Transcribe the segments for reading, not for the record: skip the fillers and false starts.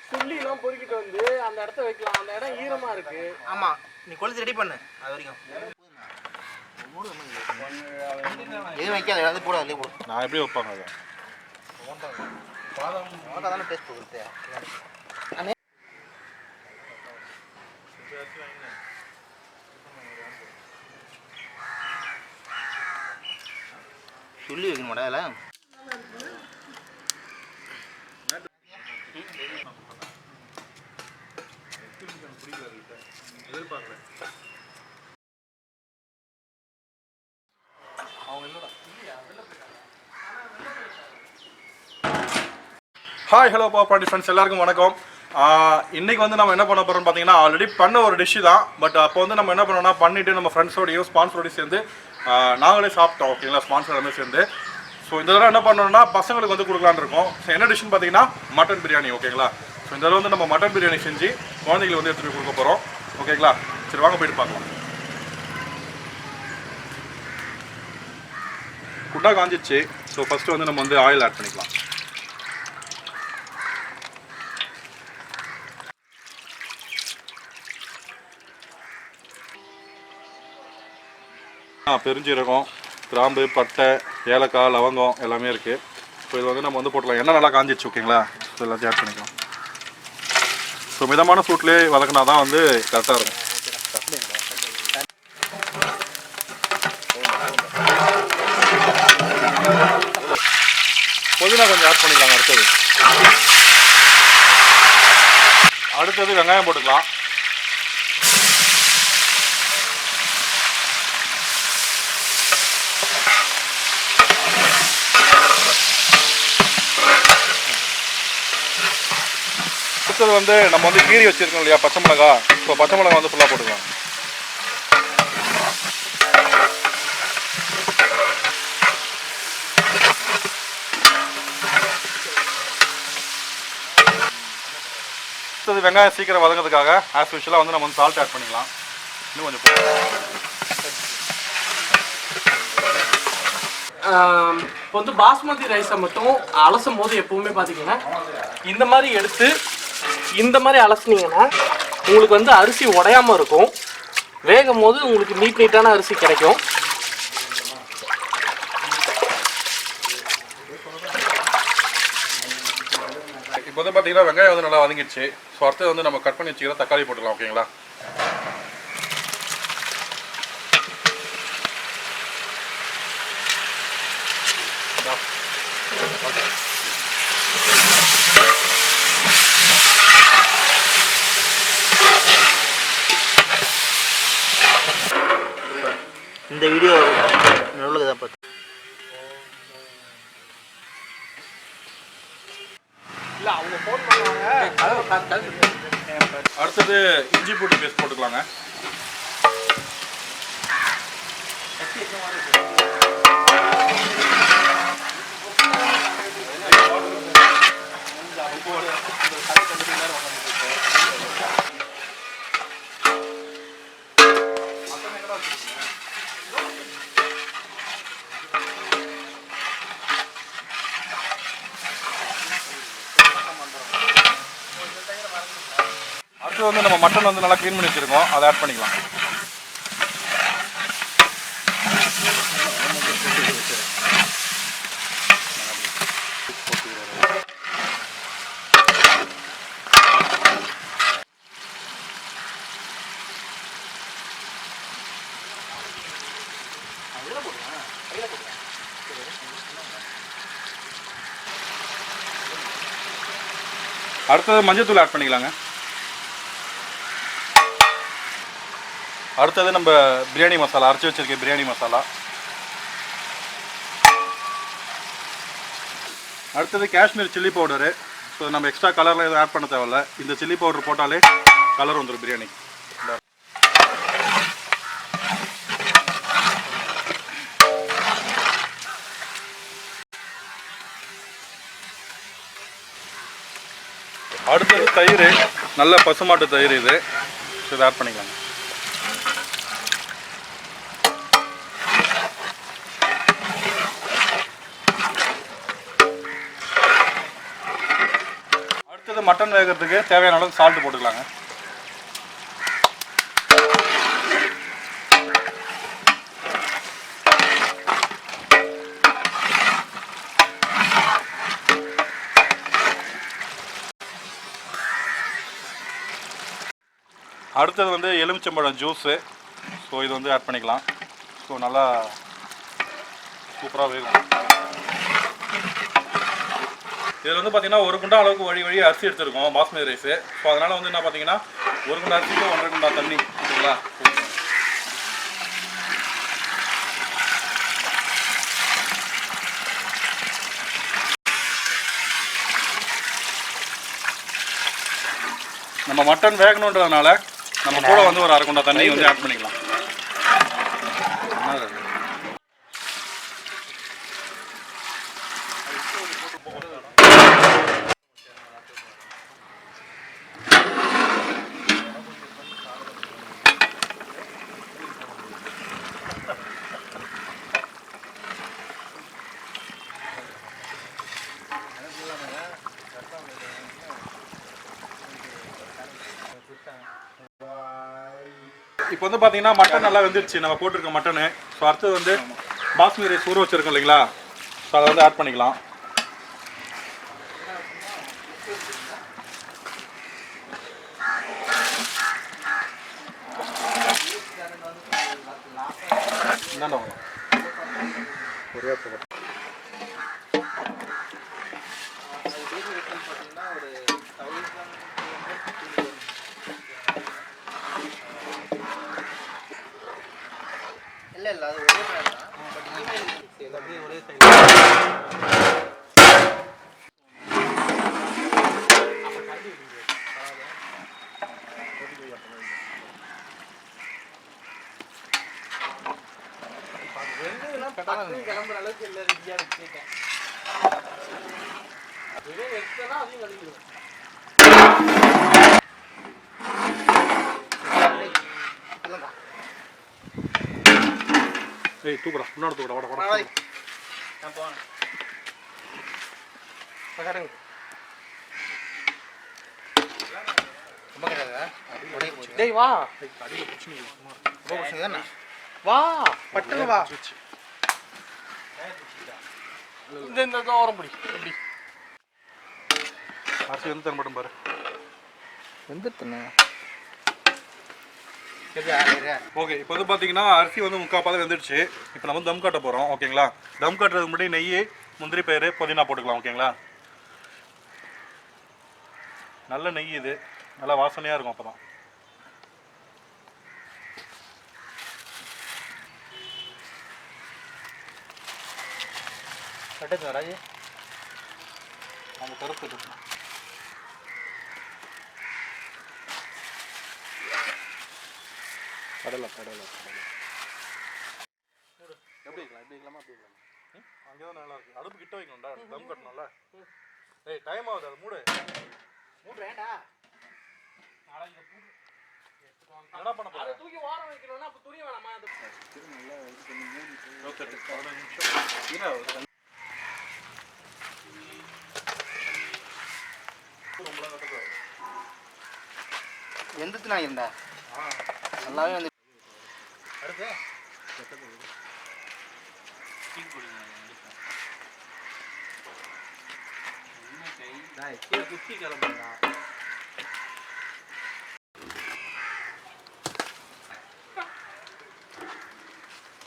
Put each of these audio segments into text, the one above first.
சுள்ளிலாம் பொறுக்கிட்டு வந்து அந்த இடத்த வைக்கலாம். அந்த இடம் ஈரமா இருக்கு. ஆமா, நீ கொளுத்து ரெடி பண்ணு. அது வரைக்கும் எதுவும் வைக்காத, ஏதாவது போட அதிலே போடு. நான் எப்படி வைப்பாங்க அதை? தானே டேஸ்ட் கொடுத்து சொல்லி வைக்கணும் மாட்டா அதில். ஹாய் ஹலோ பாப்பாண்டி ஃப்ரெண்ட்ஸ், எல்லாருக்கும் வணக்கம். இன்றைக்கி வந்து நம்ம என்ன பண்ண போகிறோம்னு பார்த்தீங்கன்னா, ஆல்ரெடி பண்ண ஒரு டிஷ்ஷு தான். பட் அப்போ வந்து நம்ம என்ன பண்ணோம்னா, பண்ணிவிட்டு நம்ம ஃப்ரெண்ட்ஸோடையும் ஸ்பான்சரோடையும் சேர்ந்து நாங்களே சாப்பிட்டோம். ஓகேங்களா, ஸ்பான்சர் எல்லாமே சேர்ந்து. ஸோ இந்த தடவை என்ன பண்ணோம்னா, பசங்களுக்கு வந்து கொடுக்கலான்னு இருக்கோம். ஸோ என்ன டிஷ்ஷுன்னு பார்த்தீங்கன்னா மட்டன் பிரியாணி. ஓகேங்களா, ஸோ இந்த தடவை வந்து நம்ம மட்டன் பிரியாணி செஞ்சு குழந்தைங்களுக்கு வந்து எடுத்துகிட்டு கொடுக்க போகிறோம். ஓகேங்களா, சரி வாங்க போயிட்டு பார்க்கலாம். குட்டா காஞ்சிச்சு. ஸோ ஃபஸ்ட்டு வந்து நம்ம வந்து ஆயில் ஆட் பண்ணிக்கலாம். பெருஞ்சீரகம், கிராம்பு, பட்டை, ஏலக்காய், லவங்கம் எல்லாமே இருக்குது. ஸோ இது வந்து நம்ம வந்து போட்டலாம். எண்ணெய் நல்லா காஞ்சிச்சு. ஓகேங்களா, ஸோ எல்லாத்தையும் ஆட் பண்ணிக்கலாம். ஸோ மிதமான சூட்லேயே வதக்கினா தான் வந்து கரெக்டாக இருக்கும். புதினா கொஞ்சம் ஆட் பண்ணிக்கலாம். அடுத்தது வெங்காயம் போட்டுக்கலாம். அடுத்தது வந்து நம்ம வந்து கீரி வச்சுருக்கோம் இல்லையா, பச்சை மிளகா. ஸோ பச்சை மிளகா வந்து ஃபுல்லாக போட்டுக்கலாம். அடுத்தது வெங்காயம் சீக்கிரம் வதங்கிறதுக்காக ஆஸ் யூஷுவலாக வந்து நம்ம வந்து சால்ட் ஆட் பண்ணிக்கலாம். இன்னும் கொஞ்சம் இப்போ வந்து பாஸ்மதி ரைஸை மட்டும் அலசும் போது எப்பவுமே பார்த்தீங்கன்னா இந்த மாதிரி எடுத்து இந்த மாதிரி அலசுனீங்கன்னா உங்களுக்கு வந்து அரிசி உடையாமல் இருக்கும். வேகும் போது உங்களுக்கு நீட்டான அரிசி கிடைக்கும். இப்போ வந்து பார்த்தீங்கன்னா வெங்காயம் வந்து நல்லா வதங்கிடுச்சு. ஸோ அடுத்தது வந்து நம்ம கட் பண்ணி வச்சுக்கிற தக்காளி போட்டுக்கலாம். ஓகேங்களா, இந்த வீடியோ நல்லதுதான் பார்த்து. அடுத்தது இஞ்சி பூண்டு பேஸ்ட் போட்டுக்கலாங்க. அடுத்து வந்து நம்ம மட்டன் வந்து நல்லா க்ளீன் பண்ணி வச்சுருக்கோம், அதை ஆட் பண்ணிக்கலாம். அடுத்தது மஞ்சள் ஆட் பண்ணிக்கலாங்க. அடுத்தது நம்ம பிரியாணி மசாலா அரைச்சி வச்சிருக்க பிரியாணி மசாலா. அடுத்தது காஷ்மீர் சில்லி பவுடரு. ஸோ நம்ம எக்ஸ்ட்ரா கலரில் எதுவும் ஆட் பண்ண தேவையில்ல. இந்த சில்லி பவுடர் போட்டாலே கலர் வந்துடும் பிரியாணி. அடுத்தது தயிர், நல்ல பசுமாட்டு தயிர் இது. இதை ஆட் பண்ணிக்கலாம். வந்து மட்டன் வேகிறதுக்கு தேவையான அளவுக்கு சால்ட் போட்டுக்கலாங்க. அடுத்தது வந்து எலுமிச்சம்பழம் ஜூஸு. ஸோ இது வந்து ஆட் பண்ணிக்கலாம். ஸோ நல்லா சூப்பராக வேகும். இதில் வந்து பார்த்தீங்கன்னா 1 குண்டா அளவுக்கு வழி அரிசி எடுத்துருக்கோம் பாஸ்மதி ரைஸு. ஸோ அதனால் வந்து என்ன பார்த்தீங்கன்னா 1 குண்டா அரிசிக்கு 1.5 குண்டா தண்ணி ஓகேங்களா. நம்ம மட்டன் வேகணுன்றதுனால நம்ம கூட வந்து ஒரு 1/2 குண்டா தண்ணி வந்து ஆட் பண்ணிக்கலாம். இப்போ வந்து பார்த்தீங்கன்னா மட்டன் நல்லா வெந்துருச்சு, நம்ம போட்டிருக்க மட்டனு. ஸோ அடுத்தது வந்து பாஸ்மதி ரைஸ் ஊற வச்சுருக்கோம் இல்லைங்களா. ஸோ அதை வந்து ஆட் பண்ணிக்கலாம். இல்ல அது ஒரே பிராண்ட் தான். பட் இமெயில் சேல் அப்படியே ஒரே சைடு. அப்ப கண்டி விடுங்க. பரவாயில்லை. கிளம்புற அளவுக்கு இல்ல ரெடியா வச்சிருக்கேன். ஒரே எக்ஸ்ட்ரா அதையும் கழிக்கிறோம். ஏய் தூக்குடா, முன்னாடி தூக்குடா, வாடா வாடா. நான் போறேன். பக்கறங்க. ரொம்ப கரெக்டா? ஒரே போச்சு. டேய் வா. அடியில புடிச்சிங்க. ரொம்ப புடிச்சதானே? வா. பட்டல வா. இந்த ஓரம் புடி. இப்படி. அரிசி வந்து தர மாட்டேன் பாரு. வெந்துட்டனே. ஓகே, இப்போ வந்து பார்த்தீங்கன்னா அரிசி வந்து 3/4 பாதம் வெந்துடுச்சு. இப்போ நம்ம தம் காட்ட போகிறோம் ஓகேங்களா. தம் காட்டுறதுக்கு முன்னாடி நெய், முந்திரி பயிறு, புதினா போட்டுக்கலாம் ஓகேங்களா. நல்ல நெய் இது, நல்லா வாசனையாக இருக்கும். அப்போ தான் கட்டது ராஜி அந்த கருப்பு இருக்கணும். கடலை எப்படி இருக்கலாமா அப்படி இருக்கலாமா? அங்கே தான் நல்லா இருக்கு. அடுப்பு கிட்ட வைக்கணும்டா, தம் கட்டணும்ல. ஏய் டைம் ஆகுது, அது மூடு வேண்டா. என்ன பண்ண போற? அத தூக்கி ஓரம் வைக்கணும்னா அப்ப துணி வேணாமா? அது நல்லா இது பண்ணி 15 நிமிஷம். எந்தத்து நான் இருந்தா நல்லாவே வந்து அடுத்து குச்சி கிளம்புறா.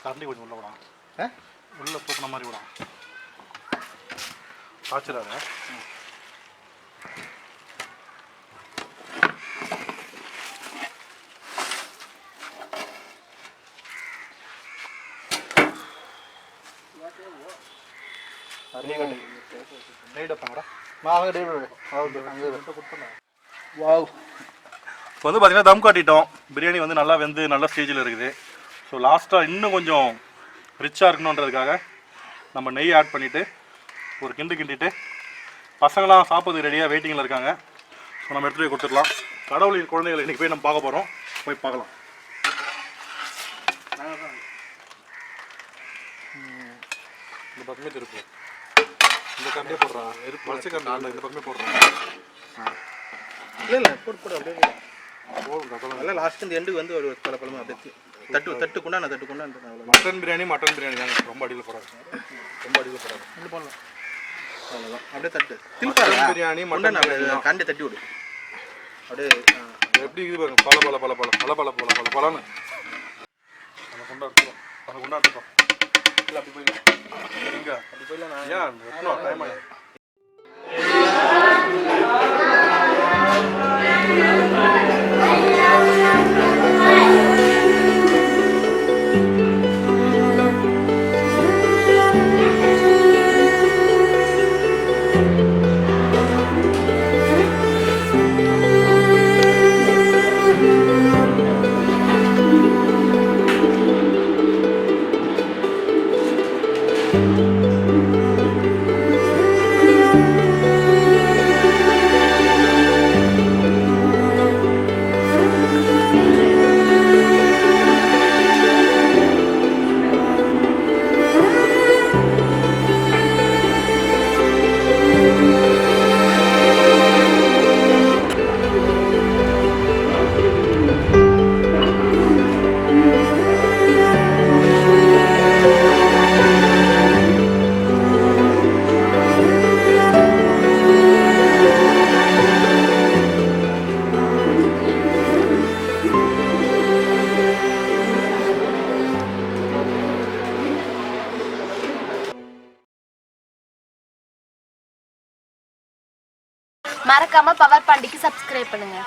கரண்டி கொஞ்சம் உள்ள விடா, உள்ள தூக்கின மாதிரி விடா, காய்ச்சிடாத. இப்போ வந்து பார்த்தீங்கன்னா தம் காட்டிட்டோம். பிரியாணி வந்து நல்லா வெந்து நல்ல ஸ்டேஜில் இருக்குது. ஸோ லாஸ்ட்டாக இன்னும் கொஞ்சம் ரிச்சாக இருக்கணுன்றதுக்காக நம்ம நெய் ஆட் பண்ணிவிட்டு ஒரு கிண்டிட்டு பசங்களாம் சாப்பிட்றதுக்கு ரெடியாக வெயிட்டிங்கில் இருக்காங்க. ஸோ நம்ம எடுத்துகிட்டு போய் கொடுத்துடலாம். கடவுளின் குழந்தைகளை இன்றைக்கி போய் நம்ம பார்க்க போகிறோம். போய் பார்க்கலாம். இந்த பக்கமே திருப்பு. இந்த கரண்டியே போடுறான் மல்சி கரண்டி இந்த பக்கமே போடுறான் இல்லை போடு அப்படியே போதும் நல்லா லாஸ்ட் இந்த எண்டுக்கு வந்து ஒரு பழப்பழமாக அப்படியே தட்டு கொண்டாந்து மட்டன் பிரியாணி தாங்க ரொம்ப அடியில் போடாது இது போடலாம் அவ்வளோதான் அப்படியே தட்டு மட்டன் பிரியாணி மட்டன் கண்டி தட்டி விடு அப்படியே எப்படி இது பாருங்க பலன்னு கொண்டாடுறோம் இல்லை அப்படி போயிடலாம் எங்க அப்படி போயிடலாம் ஏன் டைம் ஆகி மறக்காம பவர் பாண்டிக்கு சப்ஸ்கிரைப் பண்ணுங்க.